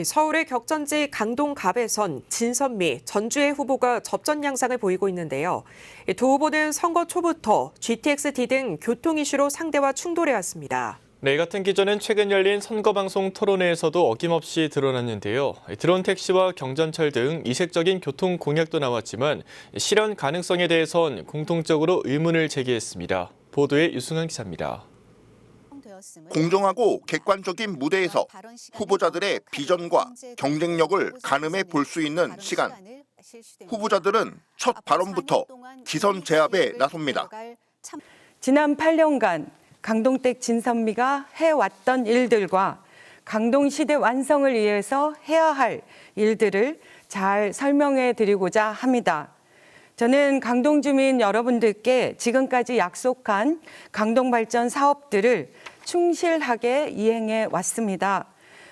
서울의 격전지 강동갑에선 진선미, 전주의 후보가 접전 양상을 보이고 있는데요. 두 후보는 선거 초부터 GTX-D 등 교통 이슈로 상대와 충돌해왔습니다. 이 같은 기조는 최근 열린 선거방송 토론회에서도 어김없이 드러났는데요. 드론 택시와 경전철 등 이색적인 교통 공약도 나왔지만 실현 가능성에 대해선 공통적으로 의문을 제기했습니다. 보도에 유승환 기자입니다. 공정하고 객관적인 무대에서 후보자들의 비전과 경쟁력을 가늠해 볼 수 있는 시간. 후보자들은 첫 발언부터 기선 제압에 나섭니다. 지난 8년간 강동댁 진선미가 해왔던 일들과 강동시대 완성을 위해서 해야 할 일들을 잘 설명해 드리고자 합니다. 저는 강동 주민 여러분들께 지금까지 약속한 강동발전 사업들을 충실하게 이행해 왔습니다.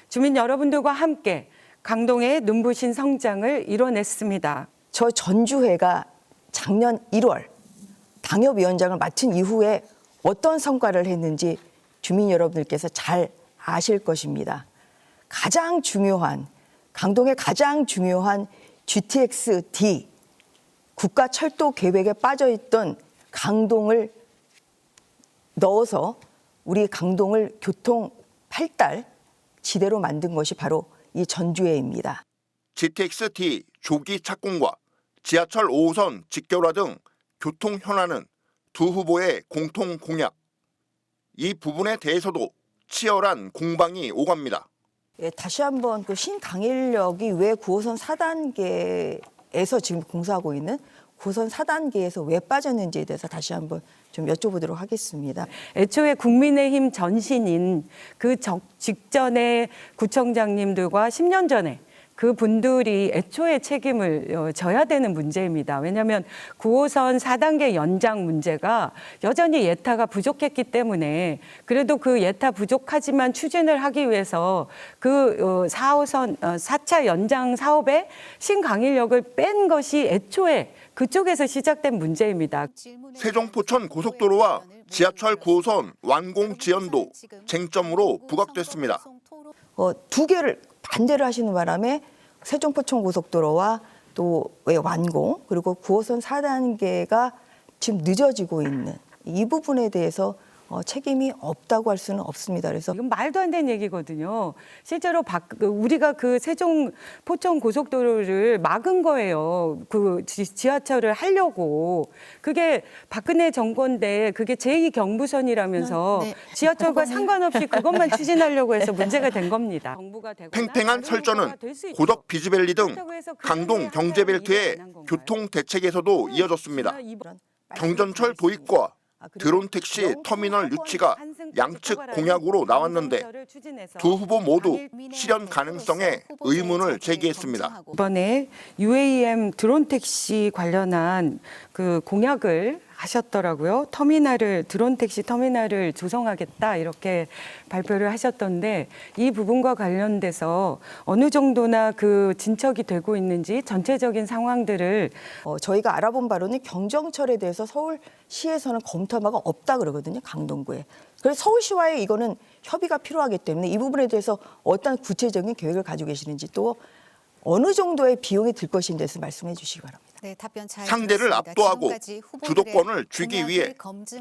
주민 여러분들과 함께 강동의 눈부신 성장을 이뤄냈습니다. 저 전주회가 작년 1월 당협위원장을 맡은 이후에 어떤 성과를 했는지 주민 여러분들께서 잘 아실 것입니다. 가장 중요한, 강동의 가장 중요한 GTX-D 국가철도 계획에 빠져있던 강동을 넣어서 우리 강동을 교통 발달 지대로 만든 것이 바로 이 전주회입니다. GTX-D 조기 착공과 지하철 5호선 직결화 등 교통 현안은 두 후보의 공통 공약. 이 부분에 대해서도 치열한 공방이 오갑니다. 예, 다시 한번 그 신강일역이 왜 9호선 4단계에서 지금 공사하고 있는 9호선 4단계에서 왜 빠졌는지에 대해서 다시 한번 좀 여쭤보도록 하겠습니다. 애초에 국민의힘 전신인 그 직전에 구청장님들과 10년 전에 그 분들이 애초에 책임을 져야 되는 문제입니다. 왜냐하면 9호선 4단계 연장 문제가 여전히 예타가 부족했기 때문에 그래도 그 예타 부족하지만 추진을 하기 위해서 그 4호선 4차 연장 사업에 신강일역을 뺀 것이 애초에 그쪽에서 시작된 문제입니다. 세종포천 고속도로와 지하철 9호선 완공 지연도 쟁점으로 부각됐습니다. 두 개를 반대를 하시는 바람에 세종포천 고속도로와 또 완공 그리고 9호선 4단계가 지금 늦어지고 있는 이 부분에 대해서 책임이 없다고 할 수는 없습니다. 그래서 이건 말도 안 되는 얘기거든요. 실제로 우리가 그 세종 포천 고속도로를 막은 거예요. 그 지하철을 하려고. 그게 박근혜 정권 때 그게 제2경부선이라면서 네. 지하철과 상관없이 그것만 추진하려고 해서 문제가 된 겁니다. 팽팽한 설전은 고덕 비즈밸리 등 강동 경제벨트의 교통 대책에서도 이어졌습니다. 경전철 도입과 드론 택시 터미널 유치가 양측 공약으로 나왔는데 두 후보 모두 실현 가능성에 의문을 제기했습니다. 이번에 UAM 드론 택시 관련한 그 공약을 하셨더라고요. 드론 택시 터미널을 조성하겠다 이렇게 발표를 하셨던데 이 부분과 관련돼서 어느 정도나 그 진척이 되고 있는지 전체적인 상황들을 저희가 알아본 바로는 경정철에 대해서 서울시에서는 검토한 바가 없다 그러거든요. 강동구에. 그래서 서울시와의 이거는 협의가 필요하기 때문에 이 부분에 대해서 어떤 구체적인 계획을 가지고 계시는지 또 어느 정도의 비용이 들 것인지에 대해서 말씀해 주시기 바랍니다. 네, 답변 잘 상대를 들었습니다. 압도하고 지금까지 주도권을 쥐기 위해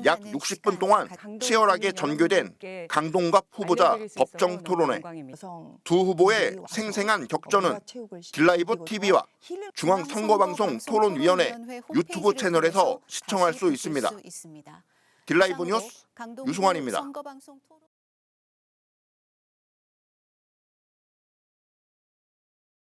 약 60분 동안 치열하게 전개된 강동갑 후보자 법정 토론회. 두 후보의 생생한 격전은 딜라이브 TV와 중앙선거방송 토론위원회 유튜브 채널에서 시청할 수 있습니다. 딜라이브 뉴스 유승환입니다.